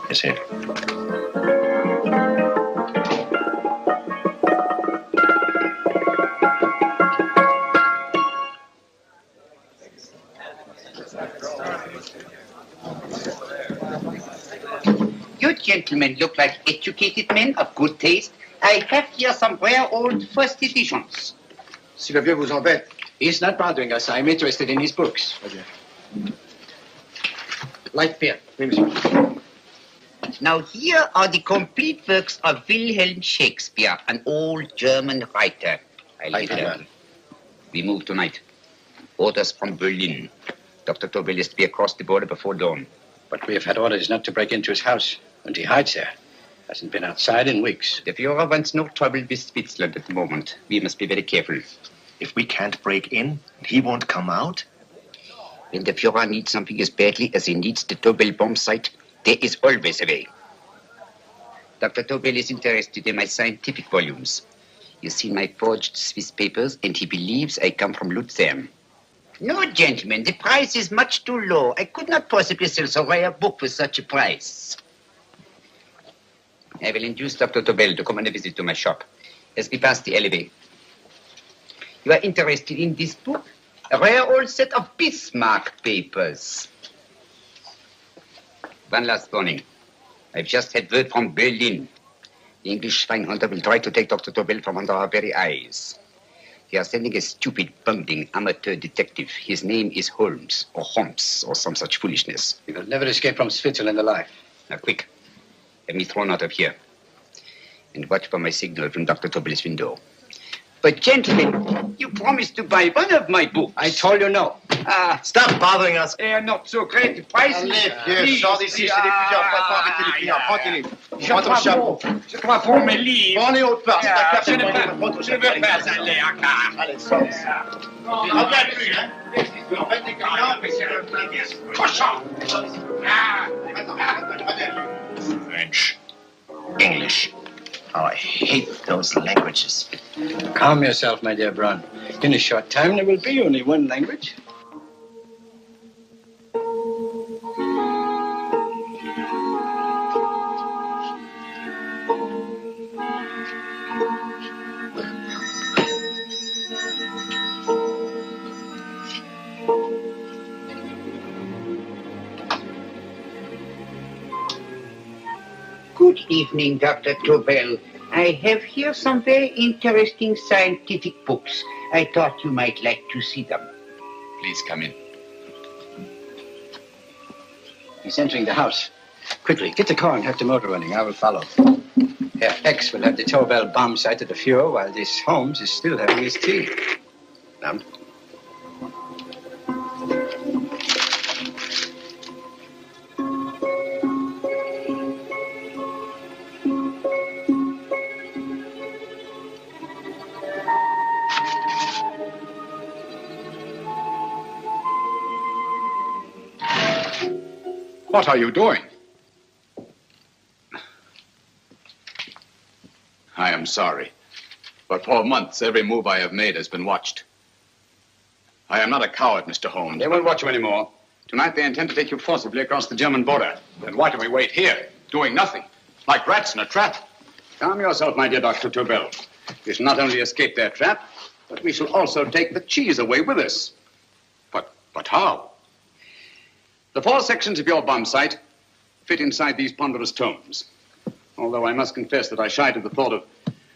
Yes, sir. You gentlemen look like educated men of good taste. I have here some rare old first editions. Si le vieux vous embête. He's not bothering us. I'm interested in his books. Light beer. Oui, monsieur. Now here are the complete works of Wilhelm Shakespeare, an old German writer. We move tonight. Orders from Berlin. Dr. Tobel is to be across the border before dawn. But we have had orders not to break into his house, and he hides there. Hasn't been outside in weeks. The Führer wants no trouble with Switzerland at the moment. We must be very careful. If we can't break in, he won't come out? When the Führer needs something as badly as he needs the Tobel bomb site, there is always a way. Dr. Tobel is interested in my scientific volumes. He's seen my forged Swiss papers, and he believes I come from Lucerne. No, gentlemen, the price is much too low. I could not possibly sell so rare a book for such a price. I will induce Dr. Tobel to come on a visit to my shop as we pass the alleyway. You are interested in this book? A rare old set of Bismarck papers. One last warning. I've just had word from Berlin. The English swinehunter will try to take Dr. Tobel from under our very eyes. They are sending a stupid, bungling amateur detective. His name is Holmes, or some such foolishness. He will never escape from Switzerland alive. Now, quick. Let me thrown out of here. And watch for my signal from Dr. Tobel's window. But, gentlemen, you promised to buy one of my books. I told you no. Stop bothering us. They are not so great. The price Allez, vieux, sors d'ici, c'est des plusieurs fois pour arrêter les clients. Prends-les. Prends ton chapeau. Je crois pour mes livres. Prends-les autre part, c'est ta carte. Je ne veux pas aller à car. Allez, sors d'ici. Reviens plus, hein. En fait, les clients, mais c'est le cochon. French. English. Oh, I hate those languages. Calm yourself, my dear Brown. In a short time, there will be only one language. Good evening, Dr. Tobel. I have here some very interesting scientific books. I thought you might like to see them. Please come in. He's entering the house. Quickly, get the car and have the motor running. I will follow. Herr X will have the Tobel bomb site at the Führer while this Holmes is still having his tea. Now. What are you doing? I am sorry, but for months, every move I have made has been watched. I am not a coward, Mr. Holmes. They won't watch you anymore. Tonight they intend to take you forcibly across the German border. Then why do we wait here, doing nothing, like rats in a trap? Calm yourself, my dear Dr. Tobel. We shall not only escape their trap, but we shall also take the cheese away with us. But how? The 4 sections of your bomb sight fit inside these ponderous tomes. Although I must confess that I shied at the thought of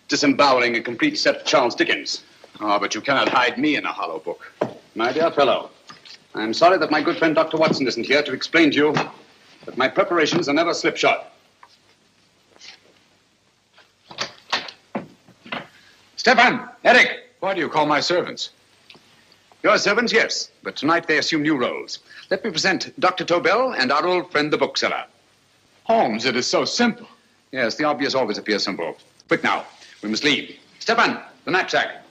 disemboweling a complete set of Charles Dickens. Oh, but you cannot hide me in a hollow book. My dear fellow, I'm sorry that my good friend Dr. Watson isn't here to explain to you that my preparations are never slipshod. Stefan! Eric! Why do you call my servants? Your servants, yes, but tonight they assume new roles. Let me present Dr. Tobel and our old friend, the bookseller. Holmes, it is so simple. Yes, the obvious always appears simple. Quick now, we must leave. Stefan, the knapsack.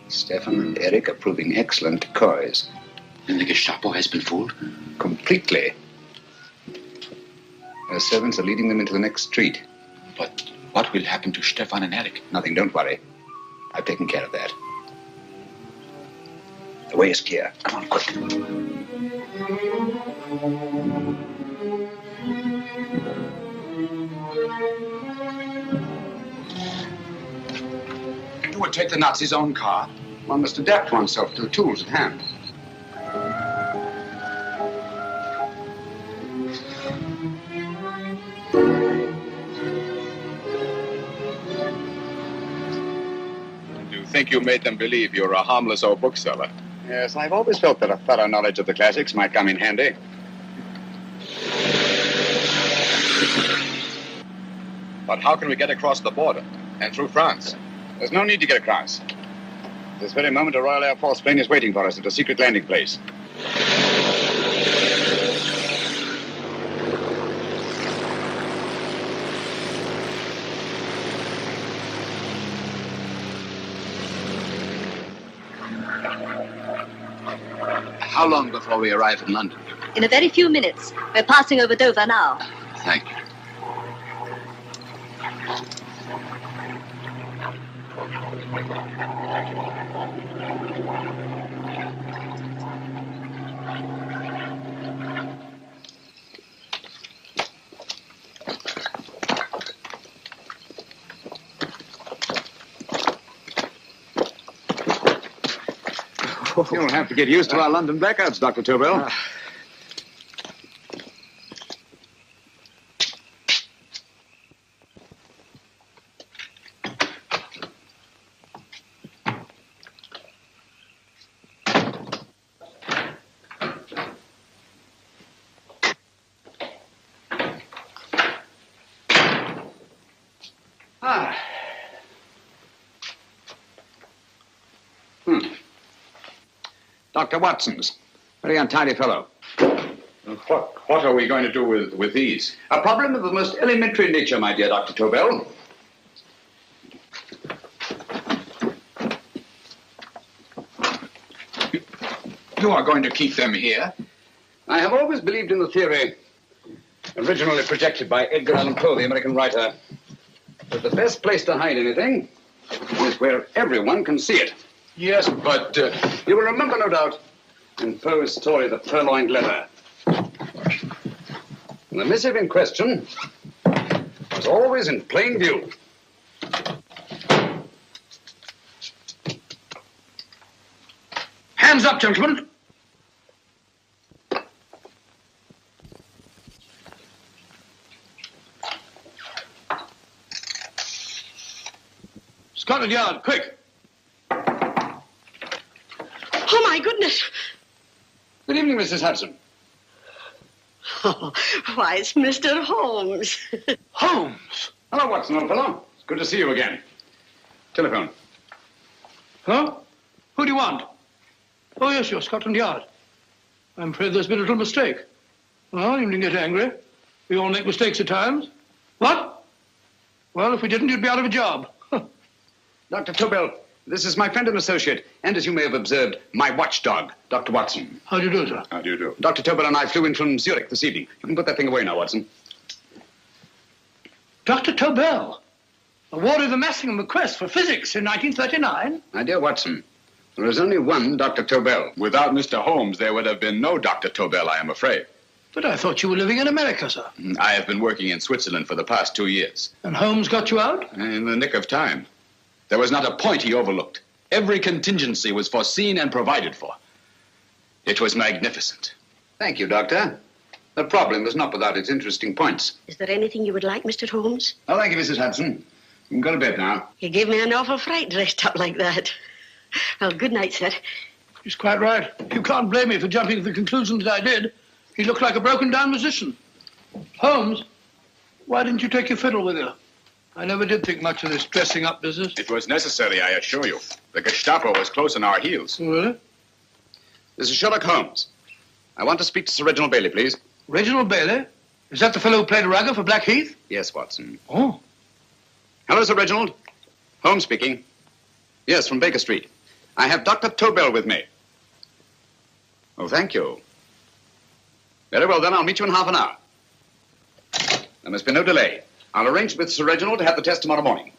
Stefan and Eric are proving excellent decoys. Then the Gestapo has been fooled? Completely. Their servants are leading them into the next street. But what will happen to Stefan and Eric? Nothing, don't worry. I've taken care of that. The way is clear. Come on, quick. You would take the Nazis' own car. One must adapt oneself to the tools at hand. Do you think you made them believe you're a harmless old bookseller? Yes, I've always felt that a thorough knowledge of the classics might come in handy. But how can we get across the border and through France? There's no need to get across. At this very moment, a Royal Air Force plane is waiting for us at a secret landing place. How long before we arrive in London? In a very few minutes. We're passing over Dover now. Thank you. You'll have to get used to our London blackouts, Dr. Tobel. Dr. Watson's. Very untidy fellow. What are we going to do with these? A problem of the most elementary nature, my dear Dr. Tobel. You are going to keep them here? I have always believed in the theory, originally projected by Edgar Allan Poe, the American writer, that the best place to hide anything is where everyone can see it. Yes, but... You will remember, no doubt, in Poe's story, The Purloined Letter. The missive in question was always in plain view. Hands up, gentlemen. Scotland Yard, quick. Oh, my goodness. Good evening, Mrs. Hudson. Oh, why, it's Mr. Holmes. Holmes. Hello, Watson, old fellow. It's good to see you again. Telephone. Huh? Who do you want? Oh, yes, you're Scotland Yard. I'm afraid there's been a little mistake. Well, you needn't get angry. We all make mistakes at times. What? Well, if we didn't, you'd be out of a job. Dr. Tobel, this is my friend and associate, and as you may have observed, my watchdog, Dr. Watson. How do you do, sir? How do you do? Dr. Tobel and I flew in from Zurich this evening. You can put that thing away now, Watson. Dr. Tobel, awarded the Massingham Bequest for physics in 1939. My dear Watson, there is only one Dr. Tobel. Without Mr. Holmes, there would have been no Dr. Tobel, I am afraid. But I thought you were living in America, sir. I have been working in Switzerland for the past 2 years. And Holmes got you out? In the nick of time. There was not a point he overlooked. Every contingency was foreseen and provided for. It was magnificent. Thank you, Doctor. The problem was not without its interesting points. Is there anything you would like, Mr. Holmes? Oh, thank you, Mrs. Hudson. You can go to bed now. You gave me an awful fright dressed up like that. Well, good night, sir. He's quite right. You can't blame me for jumping to the conclusion that I did. He looked like a broken-down musician. Holmes, why didn't you take your fiddle with you? I never did think much of this dressing-up business. It was necessary, I assure you. The Gestapo was close on our heels. Really? This is Sherlock Holmes. I want to speak to Sir Reginald Bailey, please. Reginald Bailey? Is that the fellow who played a rugger for Blackheath? Yes, Watson. Oh. Hello, Sir Reginald. Holmes speaking. Yes, from Baker Street. I have Dr. Tobel with me. Oh, thank you. Very well, then. I'll meet you in half an hour. There must be no delay. I'll arrange with Sir Reginald to have the test tomorrow morning.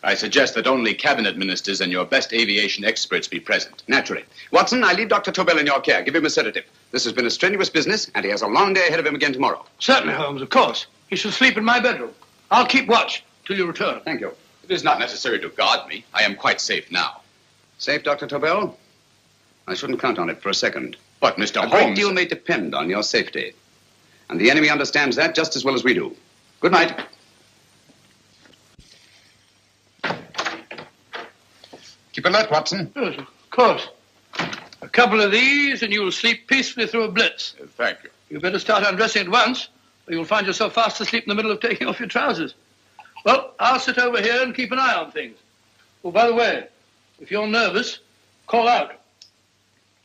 I suggest that only cabinet ministers and your best aviation experts be present. Naturally. Watson, I leave Dr. Tobel in your care. Give him a sedative. This has been a strenuous business, and he has a long day ahead of him again tomorrow. Certainly, Holmes, of course. He shall sleep in my bedroom. I'll keep watch till you return. Thank you. It is not necessary to guard me. I am quite safe now. Safe, Dr. Tobel? I shouldn't count on it for a second. But, Mr. A Holmes... great deal may depend on your safety. And the enemy understands that just as well as we do. Good night. Keep alert, Watson. Yes, of course. A couple of these and you'll sleep peacefully through a blitz. Thank you. You better start undressing at once, or you'll find yourself fast asleep in the middle of taking off your trousers. Well, I'll sit over here and keep an eye on things. Oh, by the way, if you're nervous, call out.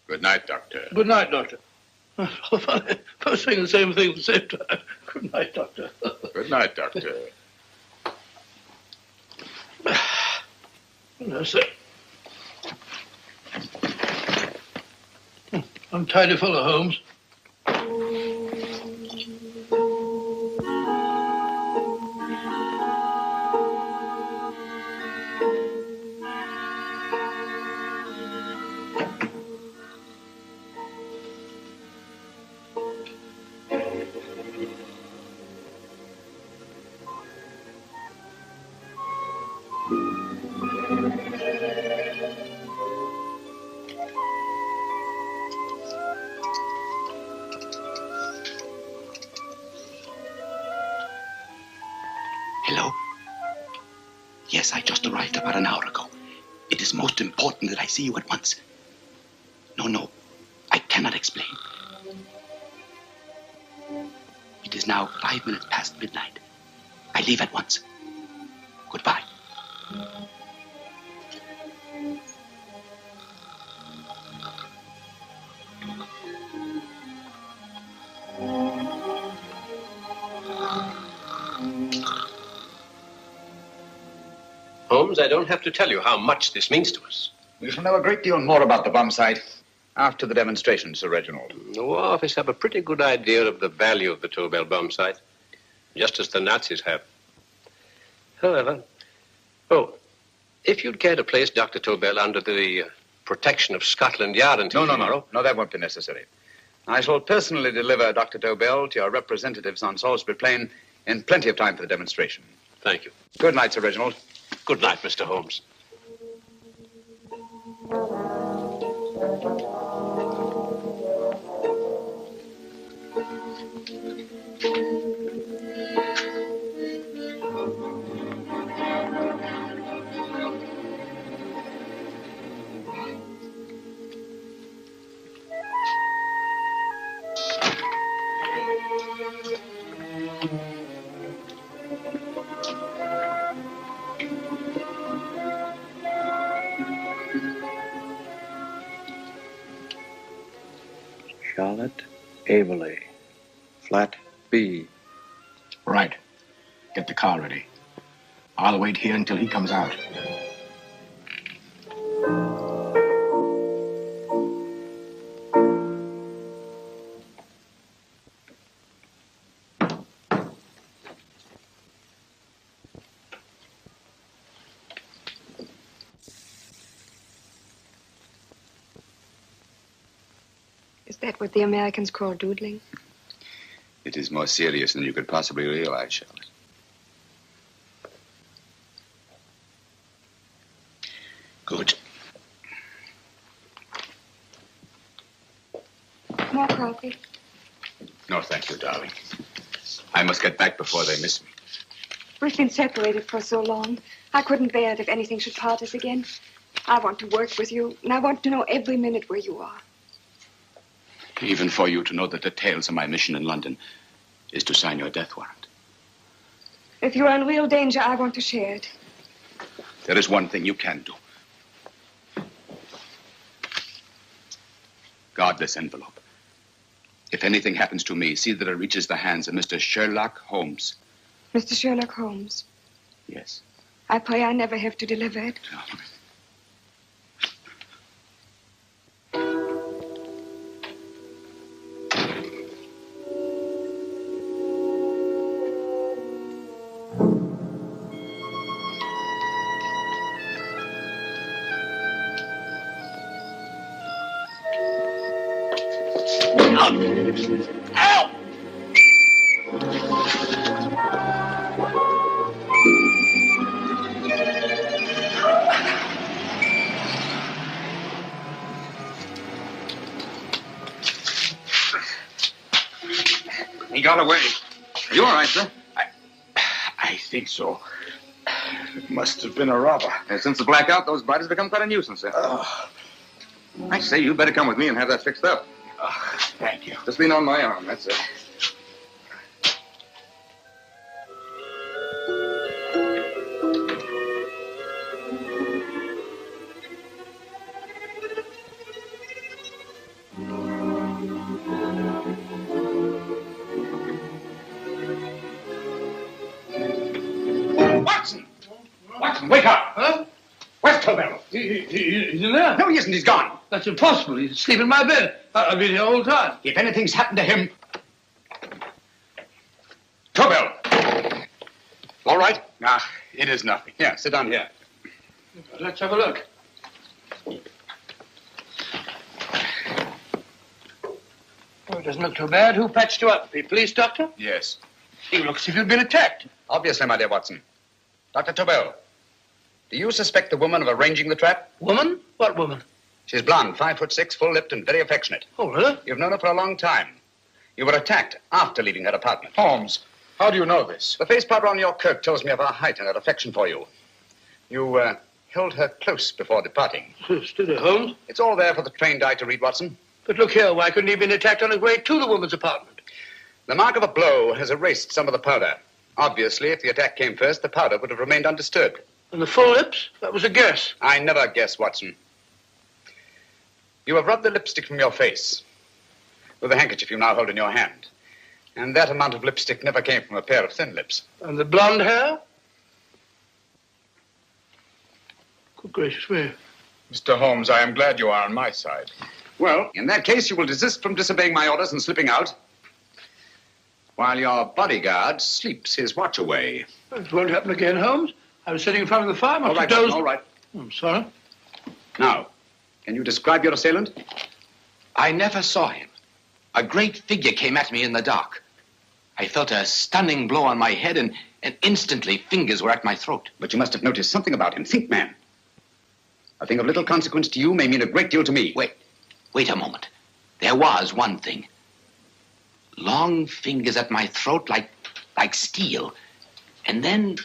Good night, Doctor. Good night, Doctor. Both saying the same thing at the same time. Good night, Doctor. Good night, Doctor. No, sir. Untidy fellow, Holmes. Hello? Yes, I just arrived about an hour ago. It is most important that I see you at once. No, I cannot explain. It is now 5 minutes past midnight. I leave at once. Goodbye. Holmes, I don't have to tell you how much this means to us. We shall know a great deal more about the bomb site after the demonstration, Sir Reginald. The War Office have a pretty good idea of the value of the Tobel bomb site, just as the Nazis have. However, if you'd care to place Dr. Tobel under the protection of Scotland Yard until tomorrow... No, that won't be necessary. I shall personally deliver Dr. Tobel to your representatives on Salisbury Plain in plenty of time for the demonstration. Thank you. Good night, Sir Reginald. Good night, Mr. Holmes. Charlotte Averley, flat B. Right. Get the car ready. I'll wait here until he comes out. Is that what the Americans call doodling? It is more serious than you could possibly realize, Charlotte. Good. More coffee? No, thank you, darling. I must get back before they miss me. We've been separated for so long. I couldn't bear it if anything should part us again. I want to work with you, and I want to know every minute where you are. Even for you to know the details of my mission in London is to sign your death warrant. If you're in real danger, I want to share it. There is one thing you can do. Guard this envelope. If anything happens to me, see that it reaches the hands of Mr. Sherlock Holmes. Mr. Sherlock Holmes. Yes. I pray I never have to deliver it. Help! He got away. Are you all right, sir? I think so. It must have been a robber. Since the blackout, those bodies have become quite a nuisance, sir. I say, you better come with me and have that fixed up. Thank you. Just lean on my arm, that's it. Watson! Watson, wake up! Huh? Where's Tobel? He's in there. No, he isn't. He's gone. That's impossible. He's asleep in my bed. I've been here all the time. If anything's happened to him... Tobel! All right? It is nothing. Yeah, sit down here. Let's have a look. Oh, it doesn't look too bad. Who patched you up? The police doctor? Yes. You look as if you'd been attacked. Obviously, my dear Watson. Dr. Tobel, do you suspect the woman of arranging the trap? Woman? What woman? She's blonde, 5'6", full-lipped, and very affectionate. Oh, really? You've known her for a long time. You were attacked after leaving her apartment. Holmes, how do you know this? The face powder on your coat tells me of her height and her affection for you. You held her close before departing. Steady, Holmes. It's all there for the trained eye to read, Watson. But look here, why couldn't he have been attacked on his way to the woman's apartment? The mark of a blow has erased some of the powder. Obviously, if the attack came first, the powder would have remained undisturbed. And the full lips? That was a guess. I never guess, Watson. You have rubbed the lipstick from your face with the handkerchief you now hold in your hand. And that amount of lipstick never came from a pair of thin lips. And the blonde hair? Good gracious me. Mr. Holmes, I am glad you are on my side. Well, in that case, you will desist from disobeying my orders and slipping out, while your bodyguard sleeps his watch away. It won't happen again, Holmes. I was sitting in front of the fire. All right, Watson, all right. I'm sorry. Now, can you describe your assailant? I never saw him. A great figure came at me in the dark. I felt a stunning blow on my head, and instantly fingers were at my throat. But you must have noticed something about him. Think, man. A thing of little consequence to you may mean a great deal to me. Wait a moment. There was one thing. Long fingers at my throat like steel. And then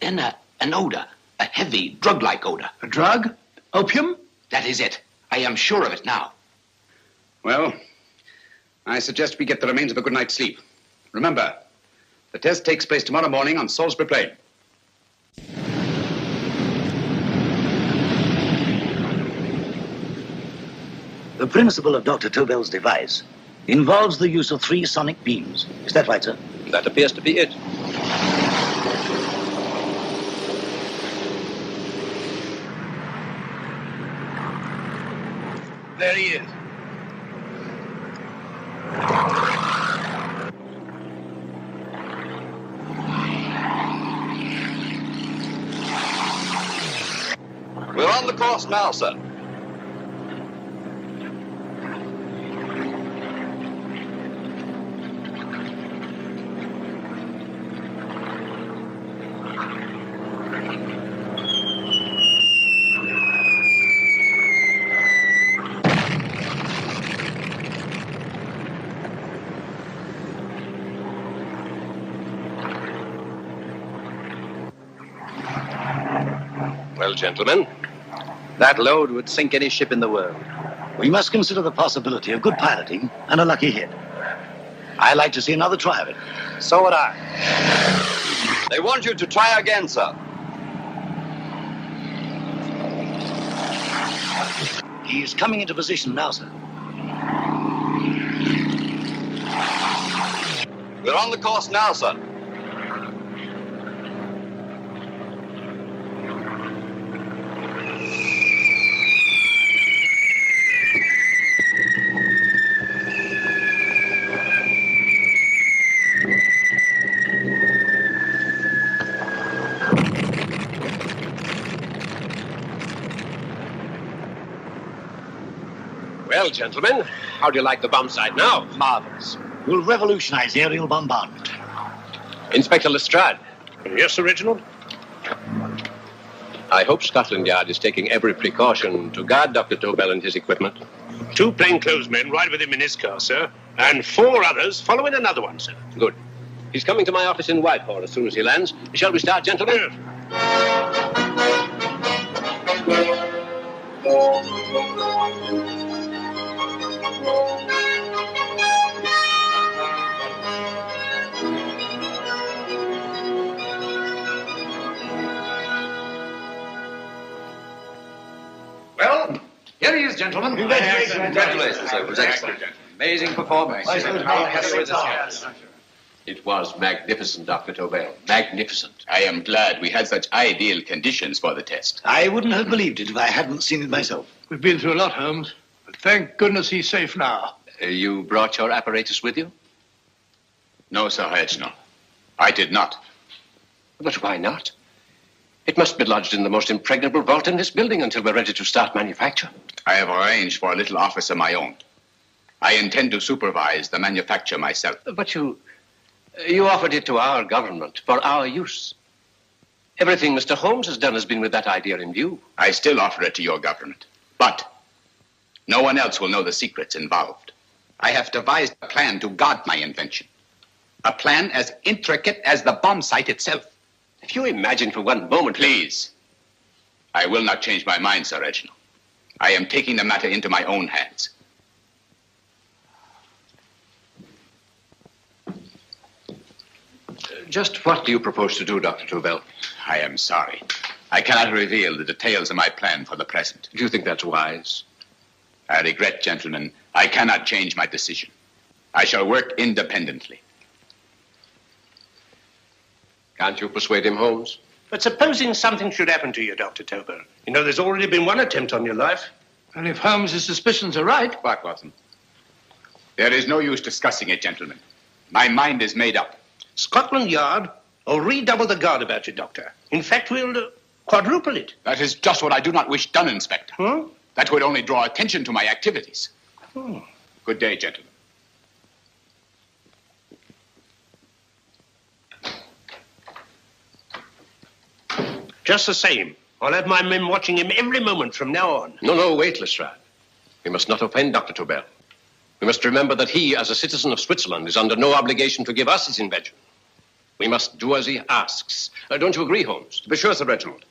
an odor, a heavy, drug-like odor. A drug? Opium? That is it. I am sure of it now. Well, I suggest we get the remains of a good night's sleep. Remember, The test takes place tomorrow morning on Salisbury Plain. The principle of Dr. Tobel's device involves the use of 3 sonic beams. Is that right, sir? That appears to be it. There he is. We're on the course now, sir. Well, gentlemen, That load would sink any ship in the world. We must consider the possibility of good piloting and a lucky hit. I'd like to see another try of it. So would I. They want you to try again, sir. He's coming into position now, sir. We're on the course now, sir. well, gentlemen, how do you like the bomb sight now? Marvelous. We'll revolutionize aerial bombardment. Inspector Lestrade. Yes, Sir Reginald? I hope Scotland Yard is taking every precaution to guard Dr. Tobel and his equipment. 2 plainclothesmen ride with him in his car, sir, and 4 others follow in another one, sir. Good. He's coming to my office in Whitehall as soon as he lands. Shall we start, gentlemen? Well, here he is, gentlemen. Congratulations, sir. It was excellent. Amazing performance. It was magnificent, Dr. Tobel. Magnificent. I am glad we had such ideal conditions for the test. I wouldn't have believed it if I hadn't seen it myself. We've been through a lot, Holmes, but thank goodness he's safe now. You brought your apparatus with you? No, Sir Reginald. I did not. But why not? It must be lodged in the most impregnable vault in this building until we're ready to start manufacture. I have arranged for a little office of my own. I intend to supervise the manufacture myself. But you offered it to our government for our use. Everything Mr. Holmes has done has been with that idea in view. I still offer it to your government. But no one else will know the secrets involved. I have devised a plan to guard my invention. A plan as intricate as the bomb sight itself. If you imagine for one moment... Please. I will not change my mind, Sir Reginald. I am taking the matter into my own hands. Just what do you propose to do, Dr. Tobel? I am sorry. I cannot reveal the details of my plan for the present. Do you think that's wise? I regret, gentlemen, I cannot change my decision. I shall work independently. Can't you persuade him, Holmes? But supposing something should happen to you, Dr. Tobel. You know, there's already been one attempt on your life. And if Holmes' suspicions are right... What, Watson? There is no use discussing it, gentlemen. My mind is made up. Scotland Yard will redouble the guard about you, Doctor. In fact, we'll quadruple it. That is just what I do not wish done, Inspector. That would only draw attention to my activities. Good day, gentlemen. Just the same, I'll have my men watching him every moment from now on. No, wait, Lestrade. We must not offend Dr. Tobel. We must remember that he, as a citizen of Switzerland, is under no obligation to give us his invention. We must do as he asks. Don't you agree, Holmes? To be sure, Sir Reginald.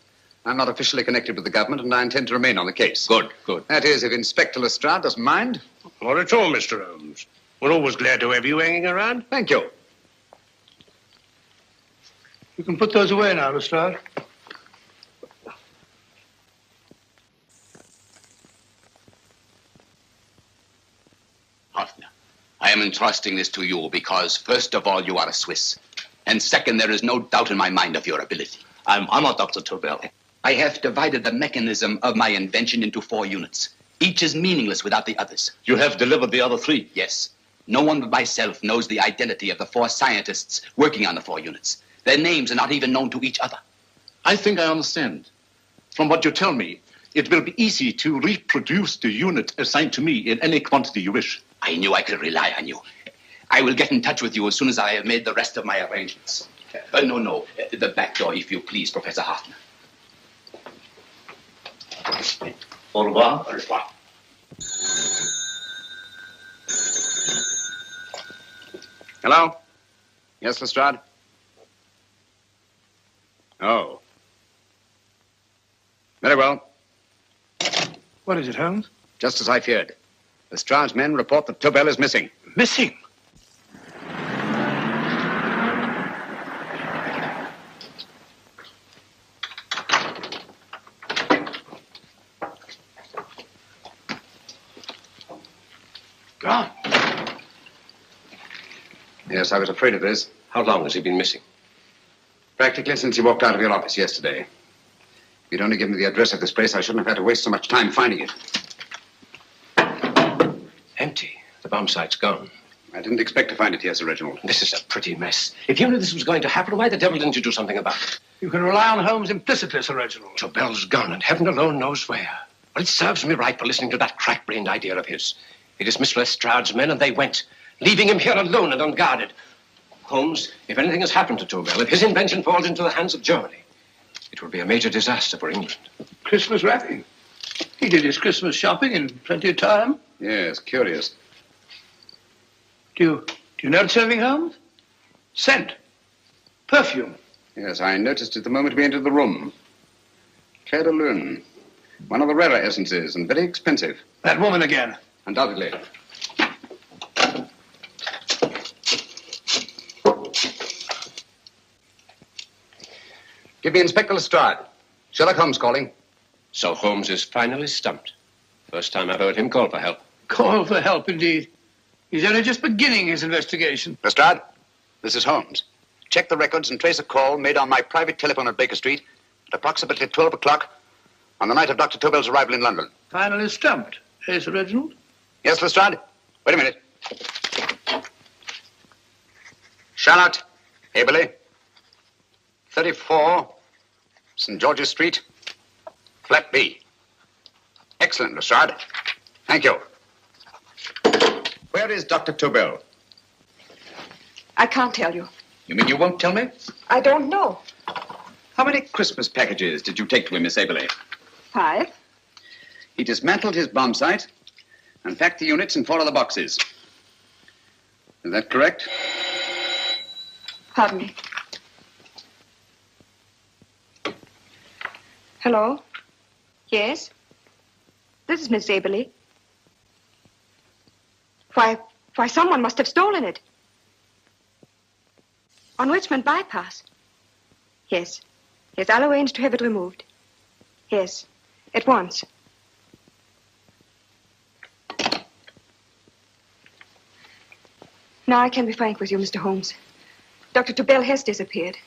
I'm not officially connected with the government, and I intend to remain on the case. Good. That is, if Inspector Lestrade doesn't mind. Not at all, Mr. Holmes. We're always glad to have you hanging around. Thank you. You can put those away now, Lestrade. Hoffner, I am entrusting this to you because, first of all, you are a Swiss. And second, there is no doubt in my mind of your ability. I'm honored, Dr. Tobel. I have divided the mechanism of my invention into 4 units. Each is meaningless without the others. You have delivered the other 3? Yes. No one but myself knows the identity of the 4 scientists working on the 4 units. Their names are not even known to each other. I think I understand. From what you tell me, it will be easy to reproduce the unit assigned to me in any quantity you wish. I knew I could rely on you. I will get in touch with you as soon as I have made the rest of my arrangements. No. The back door, if you please, Professor Hoffner. Au revoir. Au revoir. Hello? Yes, Lestrade? Oh. Very well. What is it, Holmes? Just as I feared. Lestrade's men report that Tobel is missing. Missing? Gone. Yes, I was afraid of this. How long has he been missing? Practically since he walked out of your office yesterday. If you'd only given me the address of this place, I shouldn't have had to waste so much time finding it. Empty. The bomb site's gone. I didn't expect to find it here, Sir Reginald. This is a pretty mess. If you knew this was going to happen, why the devil didn't you do something about it? You can rely on Holmes implicitly, Sir Reginald. Tobel's gone, and heaven alone knows where. Well, it serves me right for listening to that crack-brained idea of his. He dismissed Lestrade's men, and they went, leaving him here alone and unguarded. Holmes, if anything has happened to Tobel, if his invention falls into the hands of Germany, it will be a major disaster for England. Christmas wrapping. He did his Christmas shopping in plenty of time. Yes, curious. Do you note something, Holmes? Scent. Perfume. Yes, I noticed it the moment we entered the room. Clair de Lune. One of the rarer essences, and very expensive. That woman again. Undoubtedly. Give me Inspector Lestrade. Sherlock Holmes calling. So Holmes is finally stumped. First time I've heard him call for help. Call for help, indeed. He's only just beginning his investigation. Lestrade, this is Holmes. Check the records and trace a call made on my private telephone at Baker Street at approximately 12 o'clock on the night of Dr. Tobel's arrival in London. Finally stumped. Eh, Sir Reginald? Yes, Lestrade? Wait a minute. Charlotte, Aberley, 34, St. George's Street, flat B. Excellent, Lestrade. Thank you. Where is Dr. Tobel? I can't tell you. You mean you won't tell me? I don't know. How many Christmas packages did you take to him, Miss Aberley? 5. He dismantled his bomb site and packed the units in 4 of the boxes. Is that correct? Pardon me. Hello? Yes? This is Miss Aberley. Why, someone must have stolen it. On Richmond Bypass. Yes. Yes, I'll arrange to have it removed. Yes, at once. Now I can be frank with you, Mr. Holmes. Dr. Tobel has disappeared.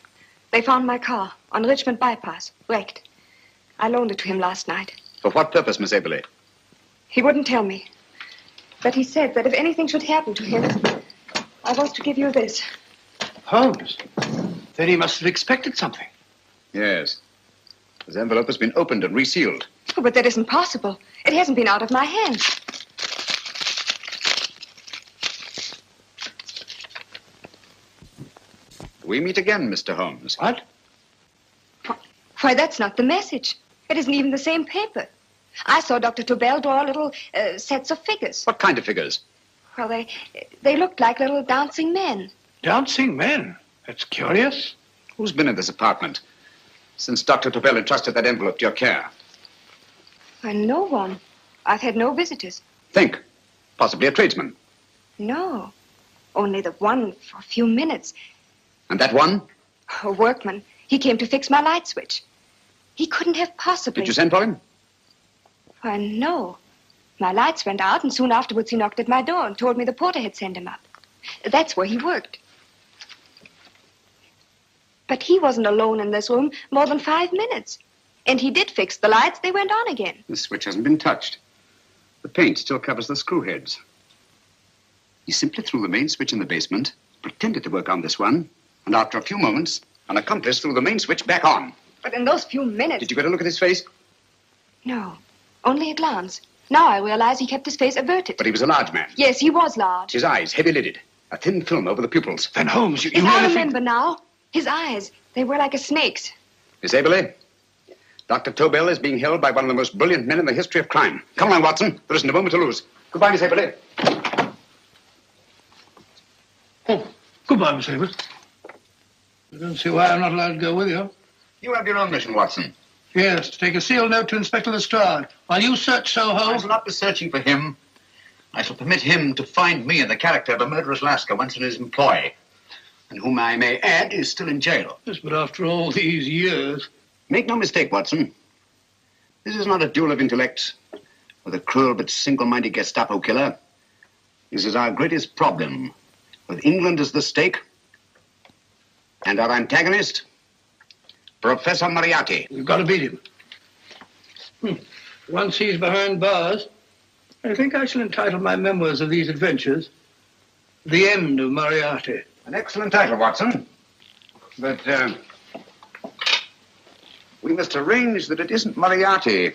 They found my car on Richmond Bypass, wrecked. I loaned it to him last night. For what purpose, Miss Aberley? He wouldn't tell me. But he said that if anything should happen to him, I was to give you this. Holmes? Then he must have expected something. Yes. His envelope has been opened and resealed. Oh, but that isn't possible. It hasn't been out of my hands. We meet again, Mr. Holmes. What? Why, that's not the message. It isn't even the same paper. I saw Dr. Tobel draw little sets of figures. What kind of figures? Well, they looked like little dancing men. Dancing men? That's curious. Who's been in this apartment since Dr. Tobel entrusted that envelope to your care? Why, no one. I've had no visitors. Think. Possibly a tradesman. No. Only the one for a few minutes. And that one A workman. He came to fix my light switch. He couldn't have possibly... Did you send for him? Why, no. My lights went out, and soon afterwards he knocked at my door and told me the porter had sent him up. That's where he worked. But he wasn't alone in this room more than 5 minutes. And he did fix the lights. They went on again. The switch hasn't been touched. The paint still covers the screw heads. He simply threw the main switch in the basement, pretended to work on this one, and after a few moments, an accomplice threw the main switch back on. But in those few minutes... Did you get a look at his face? No, only a glance. Now I realize he kept his face averted. But he was a large man. Yes, he was large. His eyes heavy-lidded. A thin film over the pupils. Then Holmes, you Yes, really I think... remember now. His eyes, they were like a snake's. Miss Aberley, Dr. Tobel is being held by one of the most brilliant men in the history of crime. Come along, Watson. There isn't a moment to lose. Goodbye, Miss Aberley. Oh, goodbye, Miss Aberley. I don't see why I'm not allowed to go with you. You have your own mission, Watson. Yes, to take a sealed note to Inspector Lestrade while you search Soho. I shall not be searching for him. I shall permit him to find me in the character of a murderous Lascar once in his employ, and whom I may add is still in jail. Yes, but after all these years... Make no mistake, Watson. This is not a duel of intellects with a cruel but single-minded Gestapo killer. This is our greatest problem, with England as the stake, and our antagonist, Professor Moriarty. We've got to beat him. Once he's behind bars, I think I shall entitle my memoirs of these adventures, The End of Moriarty. An excellent title, Watson. But, we must arrange that it isn't Moriarty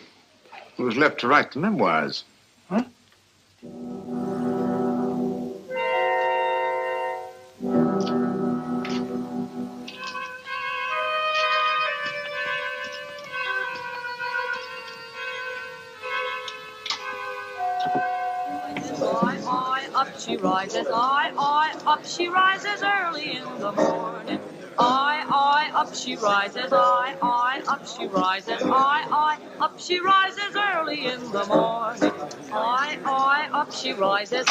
who's left to write the memoirs. Huh? Up she rises, up she rises early in the morning. Up she rises, up she rises, up she rises early in the morning. Up she rises,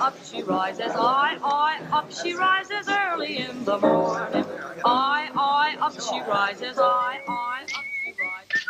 up she rises, up she rises early in the morning. Up she rises, up she rises.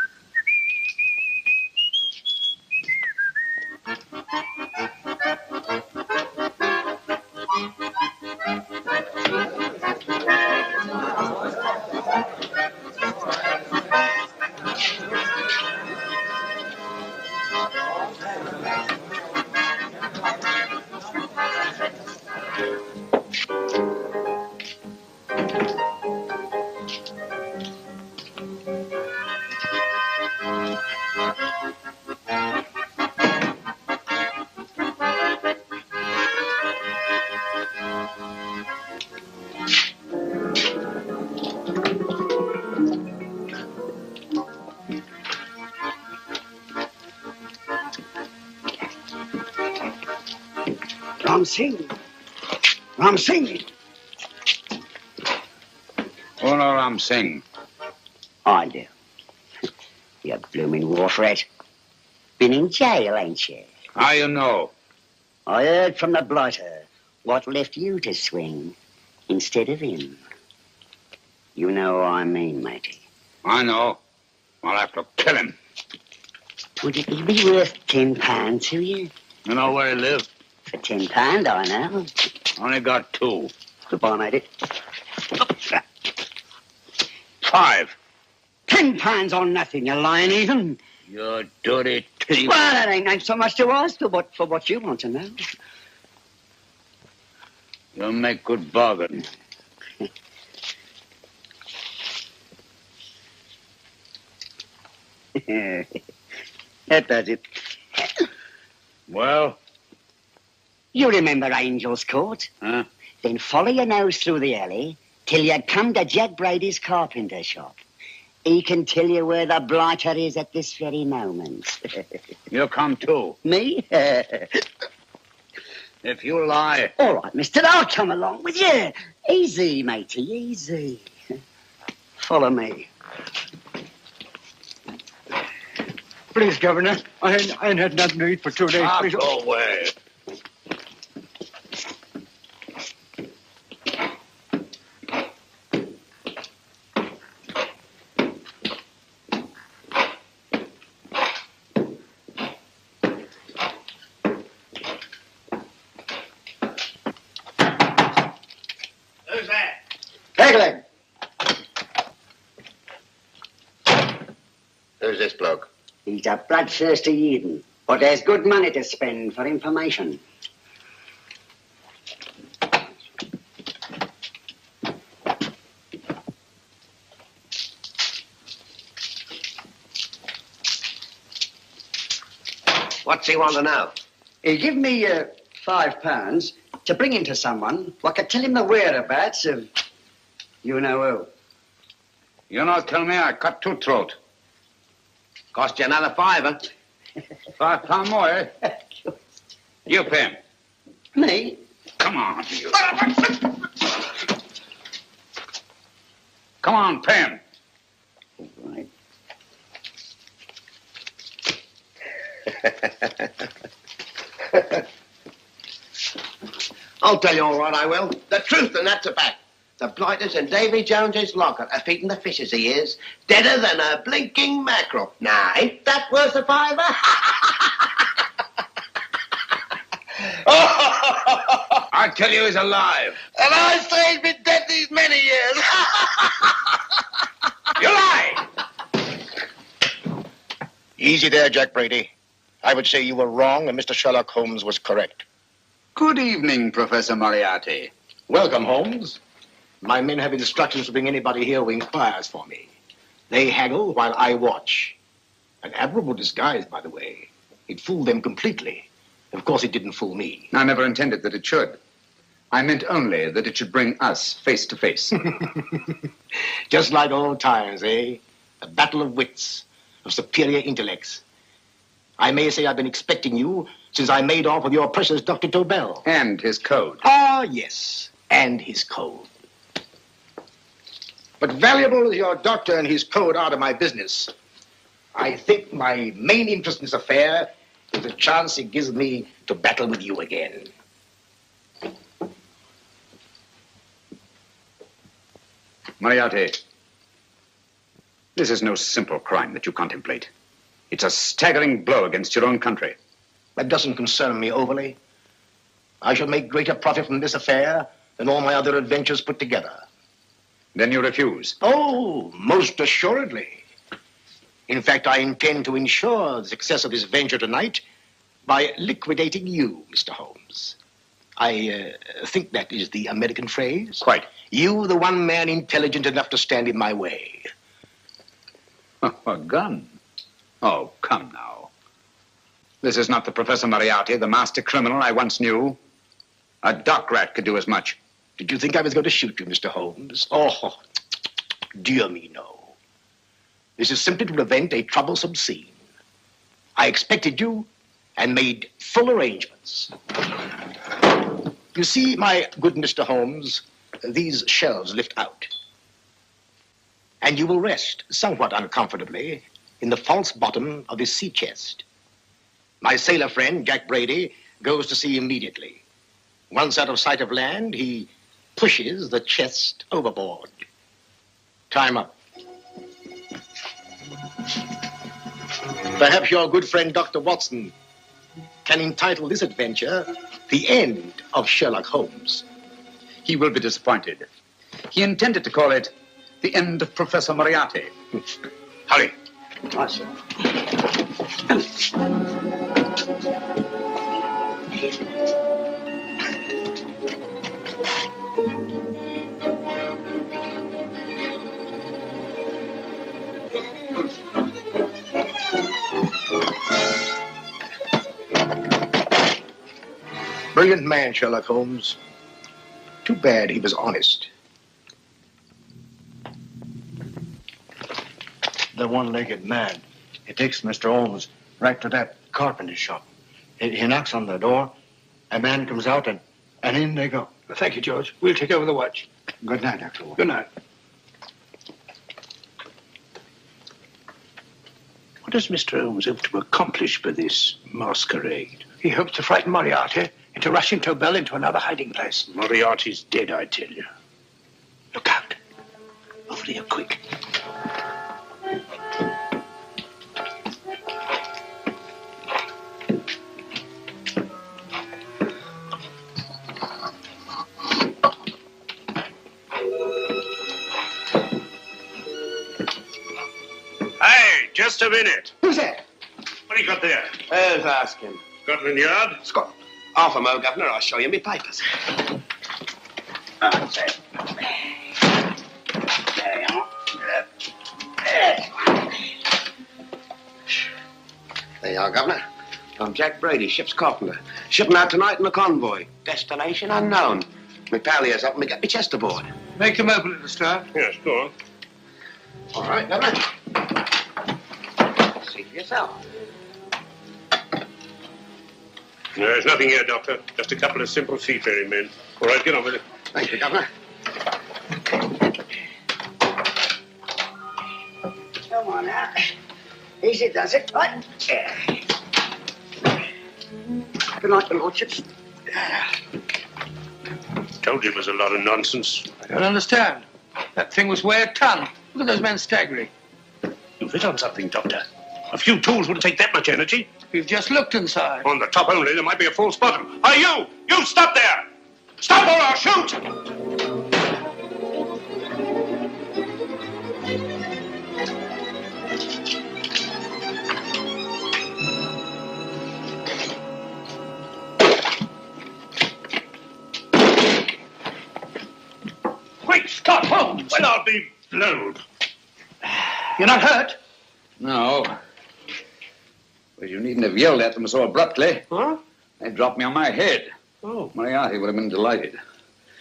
Ram Singh. Oh, no, Ram Singh. I do. You blooming wharf rat. Been in jail, ain't you? How you know? I heard from the blighter what left you to swing instead of him. You know what I mean, matey. I know. I'll have to kill him. Would it be worth £10 to you? You know where he lives? For £10, I know. Only got 2. Goodbye, matey. 5. £10 on nothing, you lying heathen. You dirty thief. Well, that ain't so much to ask for what you want to know. You make good bargain. That does it. Well? You remember Angel's Court? Huh? Then follow your nose through the alley till you come to Jack Brady's carpenter shop. He can tell you where the blighter is at this very moment. You come too. Me? If you lie... All right, mister, I'll come along with you. Easy, matey, easy. Follow me. Please, Governor, I ain't had nothing to eat for 2 days. Please. Go away. is this bloke? He's a bloodthirsty heathen, but there's good money to spend for information. What's he want to know? He give me £5 to bring him to someone what could tell him the whereabouts of you know who. You not tell me I cut two throat. Cost you another £5. £5 more, eh? You pay him. Me? Come on, you. Come on, pay him. Right. I'll tell you all right, I will. The truth, and that's a fact. The blighters in Davy Jones's locker are feeding the fishes, he is. Deader than a blinking mackerel. Now, ain't that worth a £5? I tell you he's alive. And I say he's been dead these many years. You lie! Easy there, Jack Brady. I would say you were wrong and Mr. Sherlock Holmes was correct. Good evening, Professor Moriarty. Welcome, Holmes. My men have instructions to bring anybody here who inquires for me. They haggle while I watch. An admirable disguise, by the way. It fooled them completely. Of course, it didn't fool me. I never intended that it should. I meant only that it should bring us face to face. Just like old times, eh? A battle of wits, of superior intellects. I may say I've been expecting you since I made off with your precious Dr. Tobel. And his code. Ah, yes, and his code. But valuable as your doctor and his code are to my business, I think my main interest in this affair is the chance it gives me to battle with you again. Moriarty, this is no simple crime that you contemplate. It's a staggering blow against your own country. That doesn't concern me overly. I shall make greater profit from this affair than all my other adventures put together. Then you refuse? Oh, most assuredly. In fact, I intend to ensure the success of this venture tonight by liquidating you, Mr. Holmes. I think that is the American phrase. Quite. You, the one man intelligent enough to stand in my way. A gun? Oh, come now. This is not the Professor Moriarty, the master criminal I once knew. A dock rat could do as much. Did you think I was going to shoot you, Mr. Holmes? Oh, dear me, no. This is simply to prevent a troublesome scene. I expected you and made full arrangements. You see, my good Mr. Holmes, these shelves lift out. And you will rest somewhat uncomfortably in the false bottom of this sea chest. My sailor friend, Jack Brady, goes to sea immediately. Once out of sight of land, he pushes the chest overboard. Time up. Perhaps your good friend, Dr. Watson, can entitle this adventure The End of Sherlock Holmes. He will be disappointed. He intended to call it The End of Professor Moriarty. Hurry. Brilliant man, Sherlock Holmes. Too bad he was honest. The one-legged man. He takes Mr. Holmes right to that carpenter shop. He knocks on the door. A man comes out, and in they go. Thank you, George. We'll take over the watch. Good night, Dr. Watson. Good night. What does Mr. Holmes hope to accomplish by this masquerade? He hopes to frighten Moriarty into rushing Tobel into another hiding place. Moriarty's dead, I tell you. Look out. Over here, quick. Just a minute. Who's that? What do you got there? Who's asking? Scotland Yard? Scotland. Half a mo, Governor. I'll show you me papers. That's it. There you are. There you are, Governor. I'm Jack Brady, ship's carpenter. Shipping out tonight in a convoy. Destination unknown. My pal here's helping me get my chest aboard. Make him open it, Lestrade. Yes, go on. All right, Governor. See for yourself. No, there's nothing here, Doctor. Just a couple of simple seafaring men. All right, get on with it. Thank you, Governor. Come on now. Easy does it, right? Yeah. Good night, your lordships. Told you it was a lot of nonsense. I don't understand. That thing was weigh a ton. Look at those men staggering. You've hit on something, Doctor. A few tools wouldn't take that much energy. We've just looked inside. On the top only, there might be a false bottom. Hey, you! You stop there! Stop or I'll shoot! Great Scott, Holmes! Well, I'll be blowed. You're not hurt? No. Well, you needn't have yelled at them so abruptly. Huh? They dropped me on my head. Oh. Moriarty would have been delighted.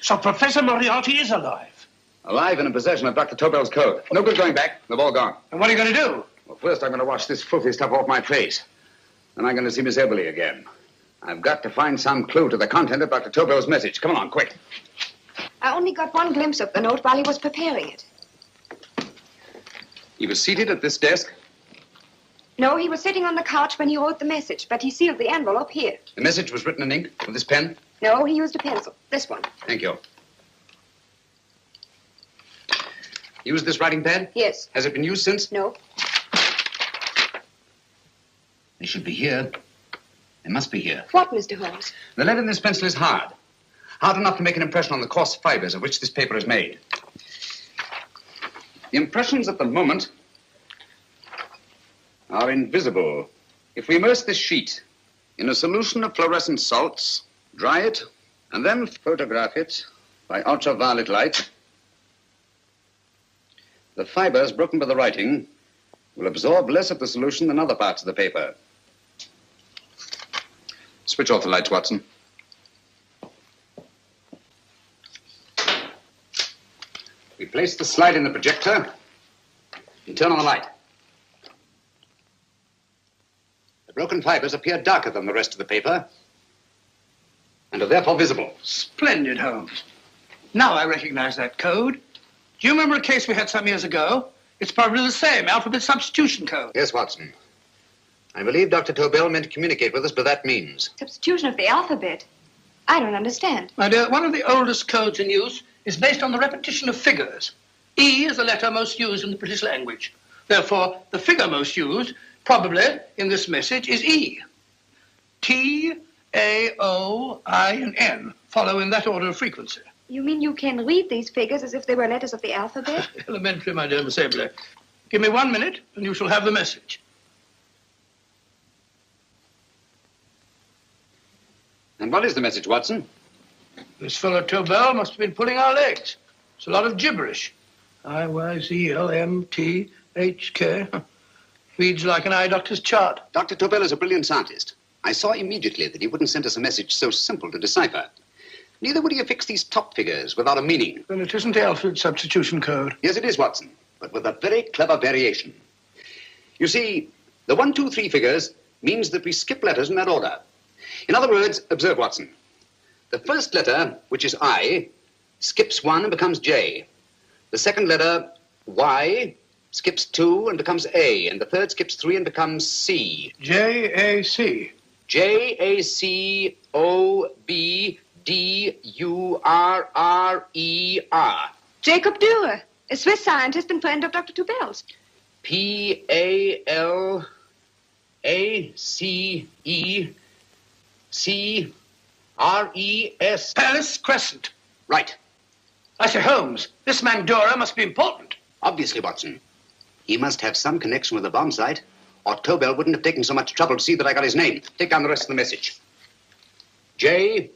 So Professor Moriarty is alive. Alive and in possession of Dr. Tobel's code. No good going back. They've all gone. And what are you going to do? Well, first I'm going to wash this filthy stuff off my face. Then I'm going to see Miss Eberly again. I've got to find some clue to the content of Dr. Tobel's message. Come along, quick. I only got one glimpse of the note while he was preparing it. He was seated at this desk. No, he was sitting on the couch when he wrote the message, but he sealed the envelope here. The message was written in ink with this pen. No, he used a pencil. This one. Thank you. Used this writing pad? Yes. Has it been used since? No. They should be here. They must be here. What, Mr. Holmes? The lead in this pencil is hard. Hard enough to make an impression on the coarse fibers of which this paper is made. The impressions at the moment are invisible. If we immerse this sheet in a solution of fluorescent salts, dry it, and then photograph it by ultraviolet light, the fibers broken by the writing will absorb less of the solution than other parts of the paper. Switch off the lights, Watson. We place the slide in the projector and turn on the light. The broken fibers appear darker than the rest of the paper and are therefore visible. Splendid, Holmes. Now I recognize that code. Do you remember a case we had some years ago? It's probably the same, alphabet substitution code. Yes, Watson. I believe Dr. Tobel meant to communicate with us by that means. Substitution of the alphabet? I don't understand. My dear, one of the oldest codes in use is based on the repetition of figures. E is the letter most used in the British language. Therefore, the figure most used, probably, in this message is E. T, A, O, I, and N follow in that order of frequency. You mean you can read these figures as if they were letters of the alphabet? Elementary, my dear Miss Eberly. Give me 1 minute, and you shall have the message. And what is the message, Watson? This fellow Tobel must have been pulling our legs. It's a lot of gibberish. I-Y-Z-L-M-T-H-K. Reads like an eye doctor's chart. Dr. Tobel is a brilliant scientist. I saw immediately that he wouldn't send us a message so simple to decipher. Neither would he have fixed these top figures without a meaning. Then it isn't the alphabet substitution code. Yes, it is, Watson, but with a very clever variation. You see, the 1, 2, 3 figures means that we skip letters in that order. In other words, observe, Watson. The first letter, which is I, skips 1 and becomes J. The second letter, Y, skips 2 and becomes A. And the third skips 3 and becomes C. J-A-C. J-A-C-O-B-D-U-R-R-E-R. Jacob Dürer, a Swiss scientist and friend of Dr. Tobel's. P-A-L-A-C-E-C-R-E-S. Paris Crescent. Right. I say, Holmes, this man Dürer must be important. Obviously, Watson. He must have some connection with the bomb site, or Tobel wouldn't have taken so much trouble to see that I got his name. Take down the rest of the message. J-O-S-E-P-H,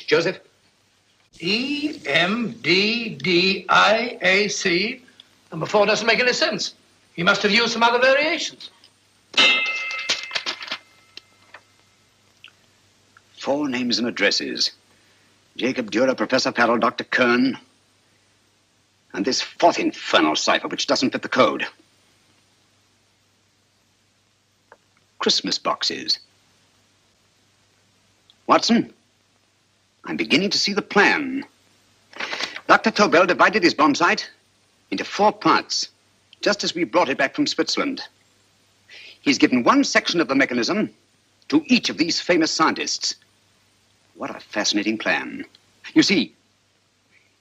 Joseph. E-M-D-D-I-A-C. Number 4 doesn't make any sense. He must have used some other variations. 4 names and addresses. Jacob Dürer, Professor Farrell, Dr. Kern, and this 4th infernal cipher, which doesn't fit the code. Christmas boxes. Watson, I'm beginning to see the plan. Dr. Tobel divided his bomb site into 4 parts, just as we brought it back from Switzerland. He's given one section of the mechanism to each of these famous scientists. What a fascinating plan. You see,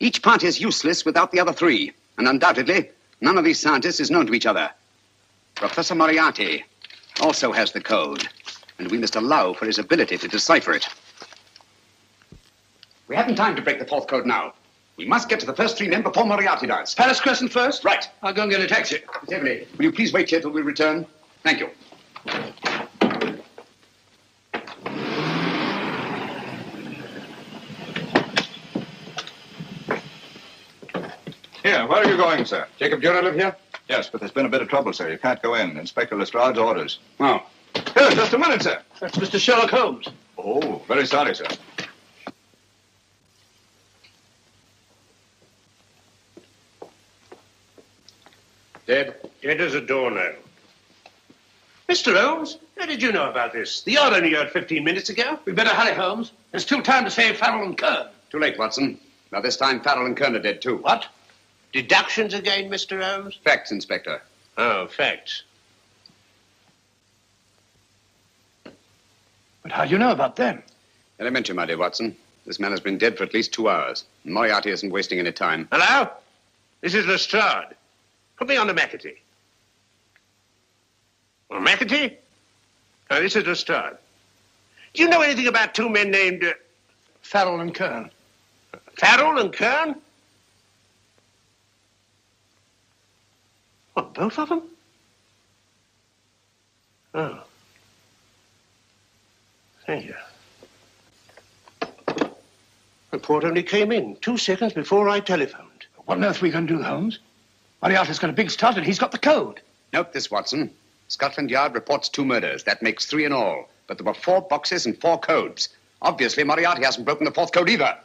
each part is useless without the other 3, and undoubtedly, none of these scientists is known to each other. Professor Moriarty also has the code, and we must allow for his ability to decipher it. We haven't time to break the 4th code now. We must get to the first 3 men before Moriarty does. Palace Crescent first? Right. I'll go and get a taxi. Miss Emily, will you please wait here till we return? Thank you. Here, where are you going, sir? Jacob Dürer live here? Yes, but there's been a bit of trouble, sir. You can't go in. Inspector Lestrade's orders. Oh. Here, just a minute, sir. That's Mr. Sherlock Holmes. Oh, very sorry, sir. Dead as a doornail. Mr. Holmes, how did you know about this? The yard only heard 15 minutes ago. We better hurry, Holmes. There's still time to save Farrell and Kern. Too late, Watson. Now, this time, Farrell and Kern are dead, too. What? Deductions again, Mr. Holmes? Facts, Inspector. Oh, facts. But how do you know about them? Elementary, my dear Watson. This man has been dead for at least 2 hours. Moriarty isn't wasting any time. Hello? This is Lestrade. Put me on to McAtee. Well, McAtee? No, this is Lestrade. Do you know anything about 2 men named... Farrell and Kern. Farrell and Kern? What, both of them? Oh. Thank you. Report only came in 2 seconds before I telephoned. What on earth are we going to do, Holmes? Moriarty's got a big start and he's got the code. Note this, Watson. Scotland Yard reports 2 murders. That makes 3 in all. But there were 4 boxes and 4 codes. Obviously, Moriarty hasn't broken the 4th code either.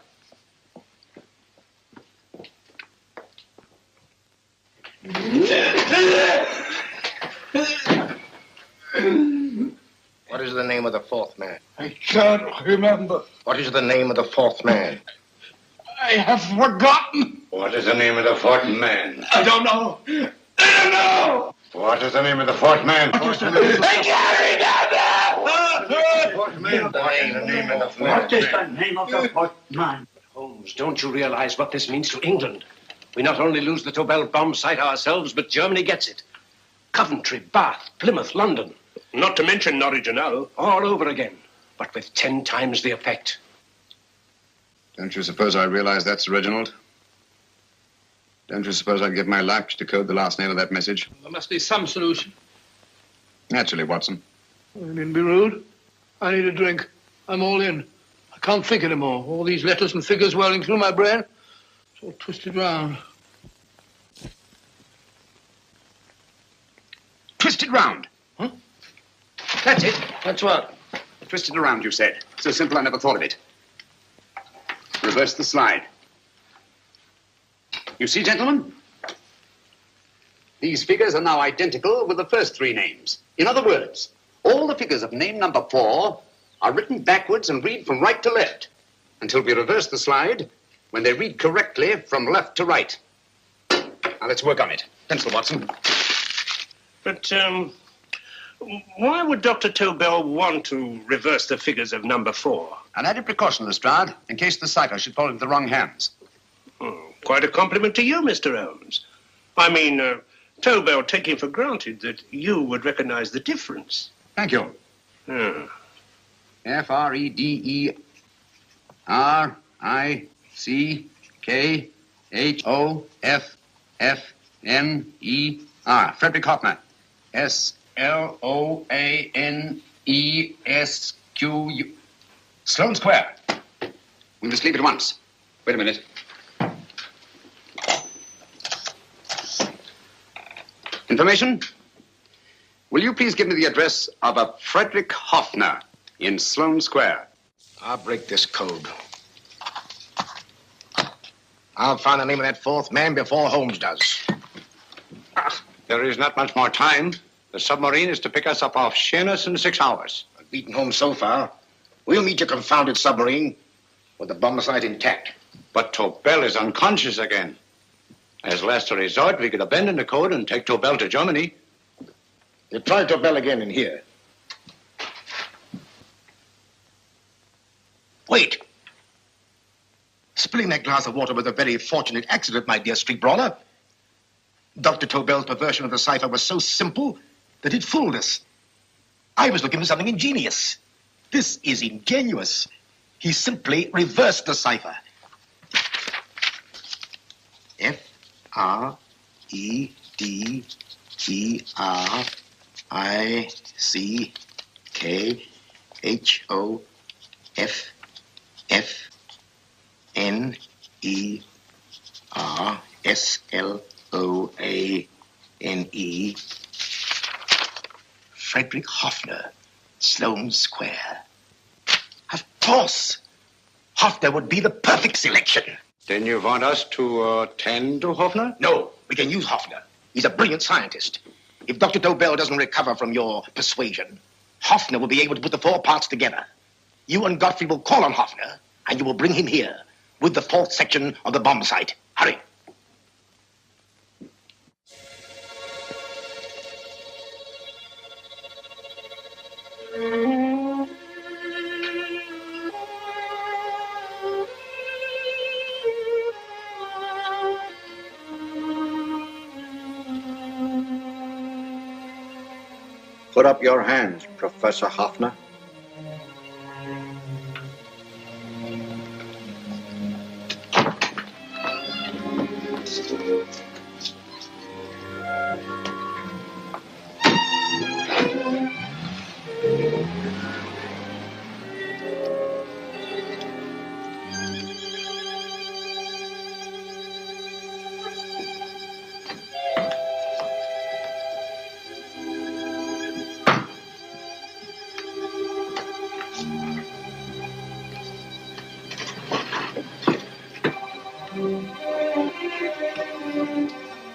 What is the name of the 4th man? I can't remember. What is the name of the 4th man? I have forgotten. What is the name of the 4th man? I don't know. I don't know. What is the name of the 4th man? I can't remember. What is the name of the 4th man? What is the name of the 4th man? Holmes, don't you realize what this means to England? We not only lose the Tobel bomb site ourselves, but Germany gets it. Coventry, Bath, Plymouth, London. Not to mention Norwich and Hull. All over again, but with 10 times the effect. Don't you suppose I realize that's Sir Reginald? Don't you suppose I'd give my life to decode the last name of that message? There must be some solution. Naturally, Watson. I needn't be rude. I need a drink. I'm all in. I can't think anymore. All these letters and figures whirling through my brain. It's all twisted round. Twisted round. Huh? That's it. That's what? Twisted around, you said. So simple, I never thought of it. Reverse the slide. You see, gentlemen? These figures are now identical with the first 3 names. In other words, all the figures of name number 4 are written backwards and read from right to left until we reverse the slide when they read correctly from left to right. Now, let's work on it. Pencil, Watson. But, why would Dr. Tobel want to reverse the figures of number 4? An added precaution, Lestrade, in case the cipher should fall into the wrong hands. Quite a compliment to you, Mr. Holmes. I mean, Tobel taking for granted that you would recognize the difference. Thank you. F-R-E-D-E-R-I-C-K H-O-F-F-N-E-R. Frederick Hoffner. S-L-O-A-N-E-S-Q-U. Sloane Square. We must leave at once. Wait a minute. Information? Will you please give me the address of a Frederick Hoffner in Sloane Square? I'll break this code. I'll find the name of that fourth man before Holmes does. There is not much more time. The submarine is to pick us up off Sheerness in 6 hours. I've beaten Holmes so far. We'll meet your confounded submarine with the bomb site intact. But Tobel is unconscious again. As last resort, we could abandon the code and take Tobel to Germany. You try Tobel again in here. Wait. Spilling that glass of water was a very fortunate accident, my dear street brawler. Dr. Tobel's perversion of the cipher was so simple that it fooled us. I was looking for something ingenious. This is ingenuous. He simply reversed the cipher. F-R-E-D-E-R-I-C-K-H-O-F-F-N-E-R-S-L-O-A-N-E. Frederick Hoffner, Sloane Square. Of course. Hoffner would be the perfect selection. Then you want us to attend to Hoffner? No, we can use Hoffner. He's a brilliant scientist. If Dr. Tobel doesn't recover from your persuasion, Hoffner will be able to put the 4 parts together. You and Godfrey will call on Hoffner, and you will bring him here with the 4th section of the bomb site. Hurry. Put up your hands, Professor Hoffner.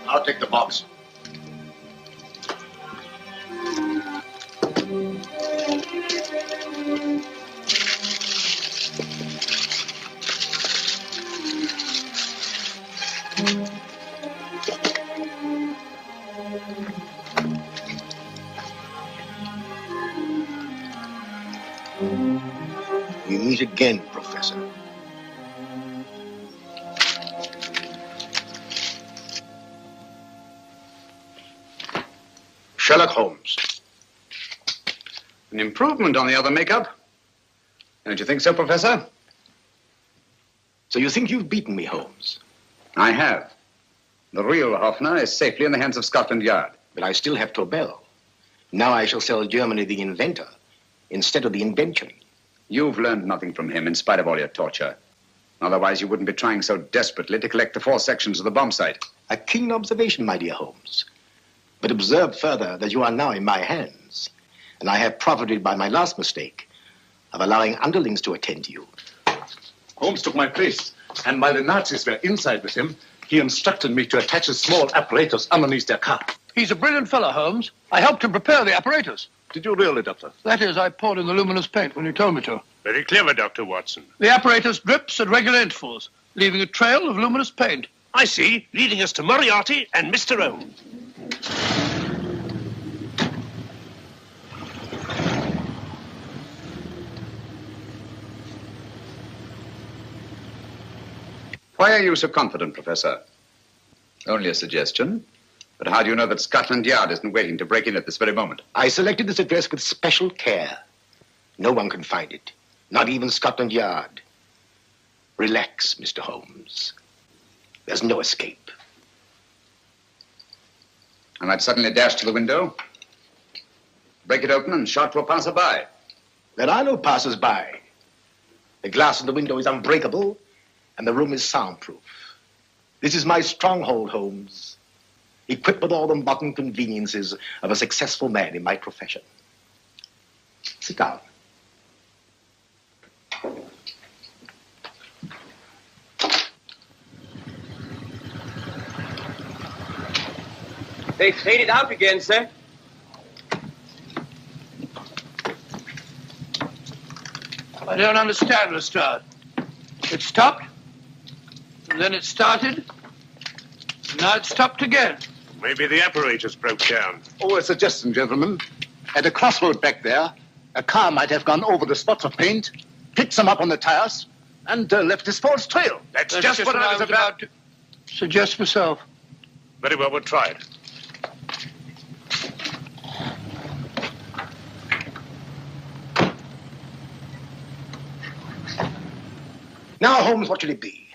I'll take the box. We meet again, Professor. Sherlock Holmes. An improvement on the other makeup. Don't you think so, Professor? So you think you've beaten me, Holmes? I have. The real Hoffner is safely in the hands of Scotland Yard. But I still have Tobel. Now I shall sell Germany the inventor instead of the invention. You've learned nothing from him in spite of all your torture. Otherwise, you wouldn't be trying so desperately to collect the 4 sections of the bomb site. A keen observation, my dear Holmes. But observe further that you are now in my hands, and I have profited by my last mistake of allowing underlings to attend to you. Holmes took my place, and while the Nazis were inside with him, he instructed me to attach a small apparatus underneath their car. He's a brilliant fellow, Holmes. I helped him prepare the apparatus. Did you really, Doctor? That is, I poured in the luminous paint when you told me to. Very clever, Dr. Watson. The apparatus drips at regular intervals, leaving a trail of luminous paint. I see, leading us to Moriarty and Mr. O. Why are you so confident, Professor? Only a suggestion. But how do you know that Scotland Yard isn't waiting to break in at this very moment? I selected this address with special care. No one can find it, not even Scotland Yard. Relax, Mr. Holmes. There's no escape. I might suddenly dash to the window, break it open, and shout to a passerby. There are no passers-by. The glass in the window is unbreakable, and the room is soundproof. This is my stronghold, Holmes, equipped with all the modern conveniences of a successful man in my profession. Sit down. They've faded out again, sir. I don't understand, Lestrade. It stopped, and then it started, and now it stopped again. Maybe the apparatus broke down. Oh, a suggestion, gentlemen. At a crossroad back there, a car might have gone over the spots of paint, picked some up on the tires, and left his false trail. That's just what I was about to suggest myself. Very well, we'll try it. Now, Holmes, what should it be?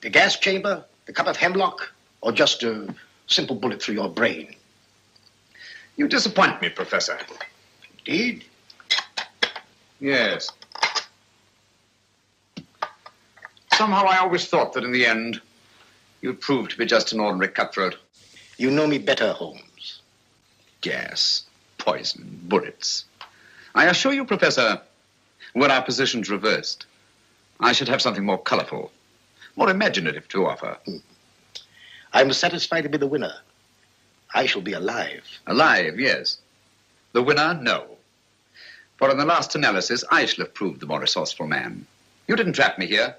The gas chamber, the cup of hemlock, or just a simple bullet through your brain? You disappoint me, Professor. Indeed? Yes. Somehow I always thought that in the end, you'd prove to be just an ordinary cutthroat. You know me better, Holmes. Gas, poison, bullets. I assure you, Professor, were our positions reversed, I should have something more colorful, more imaginative to offer. I'm satisfied to be the winner. I shall be alive. Alive, yes. The winner, no. For in the last analysis, I shall have proved the more resourceful man. You didn't trap me here.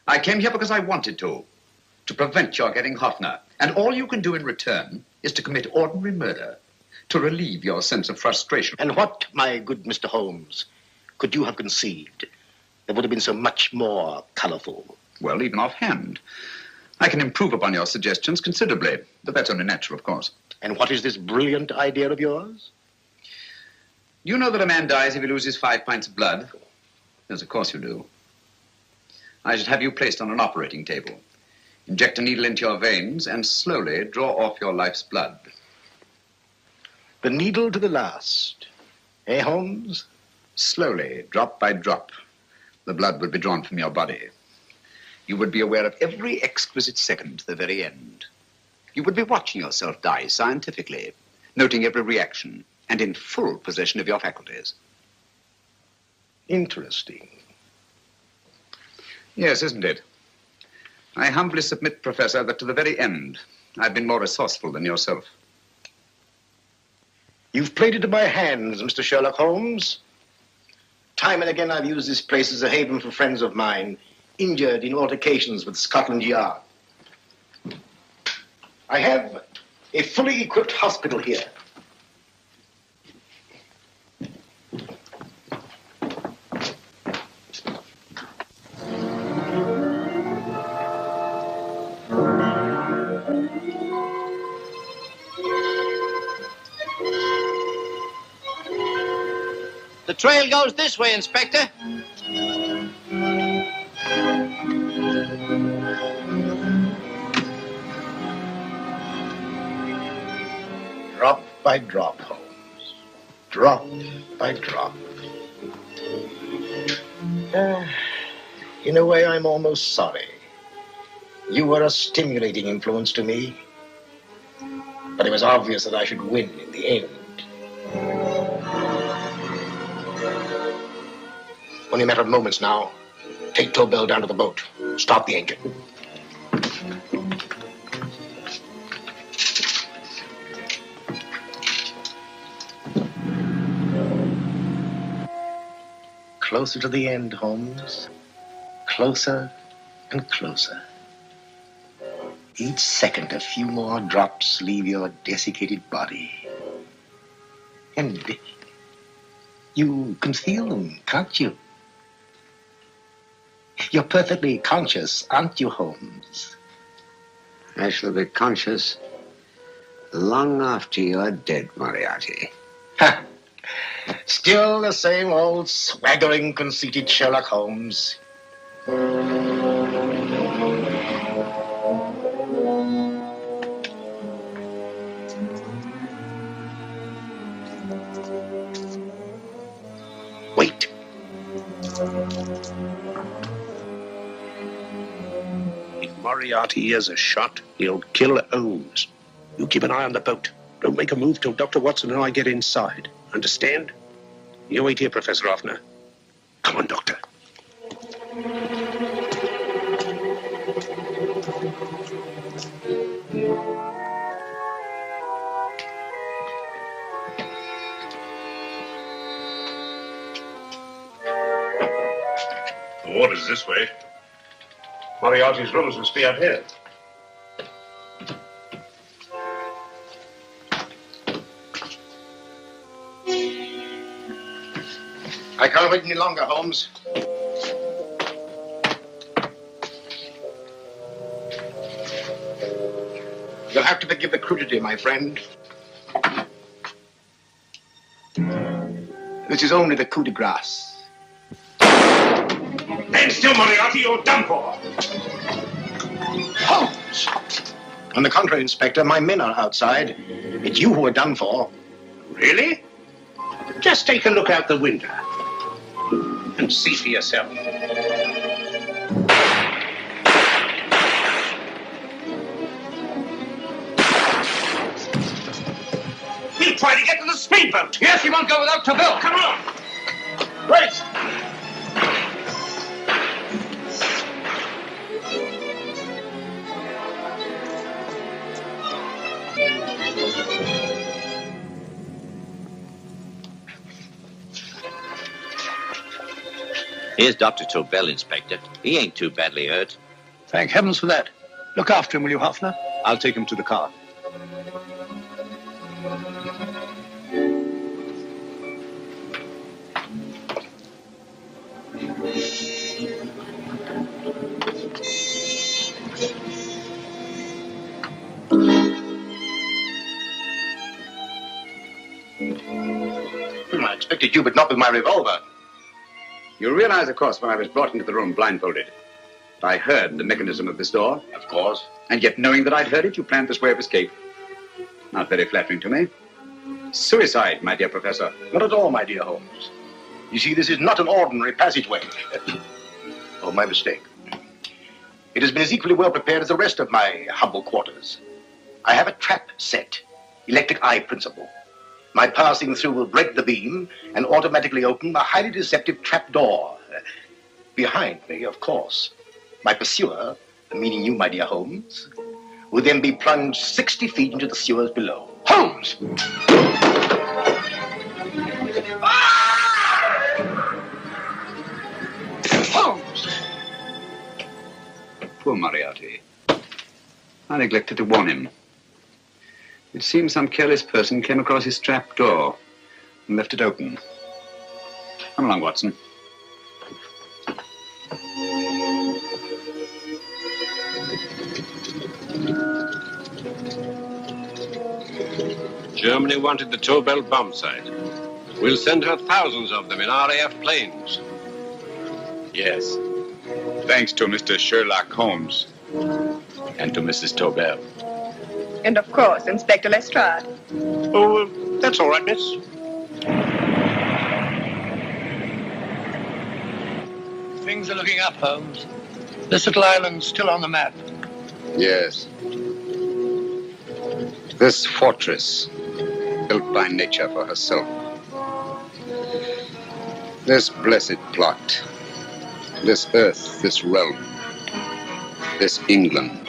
I came here because I wanted to prevent your getting Hoffner. And all you can do in return is to commit ordinary murder, to relieve your sense of frustration. And what, my good Mr. Holmes, could you have conceived that would have been so much more colorful? Well, even offhand, I can improve upon your suggestions considerably, but that's only natural, of course. And what is this brilliant idea of yours? You know that a man dies if he loses 5 pints of blood? Yes, of course you do. I should have you placed on an operating table, inject a needle into your veins, and slowly draw off your life's blood. The needle to the last. Eh, Holmes? Slowly, drop by drop, the blood would be drawn from your body. You would be aware of every exquisite second to the very end. You would be watching yourself die scientifically, noting every reaction, and in full possession of your faculties. Interesting. Yes, isn't it? I humbly submit, Professor, that to the very end, I've been more resourceful than yourself. You've played into my hands, Mr. Sherlock Holmes. Time and again, I've used this place as a haven for friends of mine, injured in altercations with Scotland Yard. I have a fully equipped hospital here. The trail goes this way, Inspector. Drop by drop, Holmes. Drop by drop. In a way, I'm almost sorry. You were a stimulating influence to me. But it was obvious that I should win in the end. Only a matter of moments now. Take Tobel down to the boat. Stop the engine. Closer to the end, Holmes. Closer and closer. Each second, a few more drops leave your desiccated body. And you can feel them, can't you? You're perfectly conscious, aren't you, Holmes? I shall be conscious long after you're dead, Moriarty. Ha! Still the same old swaggering, conceited Sherlock Holmes. Moriarty hears a shot, he'll kill Holmes. You keep an eye on the boat. Don't make a move till Dr. Watson and I get inside. Understand? You wait here, Professor Hoffner. Come on, Doctor. The water's this way. Moriarty's rooms must be up here. I can't wait any longer, Holmes. You'll have to forgive the crudity, my friend. This is only the coup de grace. Stand still, Moriarty, you're done for. Holmes! On the contrary, Inspector, my men are outside. It's you who are done for. Really? Just take a look out the window and see for yourself. He'll try to get to the speedboat. Yes, he won't go without Tobel. Come on. Right. Here's Dr. Tobel, Inspector. He ain't too badly hurt. Thank heavens for that. Look after him, will you, Hoffner? I'll take him to the car. I expected you, but not with my revolver. You realize, of course, when I was brought into the room blindfolded, I heard the mechanism of this door. Of course. And yet, knowing that I'd heard it, you planned this way of escape. Not very flattering to me. Suicide, my dear Professor. Not at all, my dear Holmes. You see, this is not an ordinary passageway. Oh, my mistake. It has been as equally well prepared as the rest of my humble quarters. I have a trap set, electric eye principle. My passing through will break the beam and automatically open a highly deceptive trap door. Behind me, of course, my pursuer, meaning you, my dear Holmes, will then be plunged 60 feet into the sewers below. Holmes! Holmes! Poor Moriarty. I neglected to warn him. It seems some careless person came across his trap door and left it open. Come along, Watson. Germany wanted the Tobel bomb site. We'll send her thousands of them in RAF planes. Yes. Thanks to Mr. Sherlock Holmes and to Mrs. Tobel. And of course, Inspector Lestrade. Oh, that's all right, miss. Things are looking up, Holmes. This little island's still on the map. Yes. This fortress, built by nature for herself. This blessed plot. This earth, this realm. This England.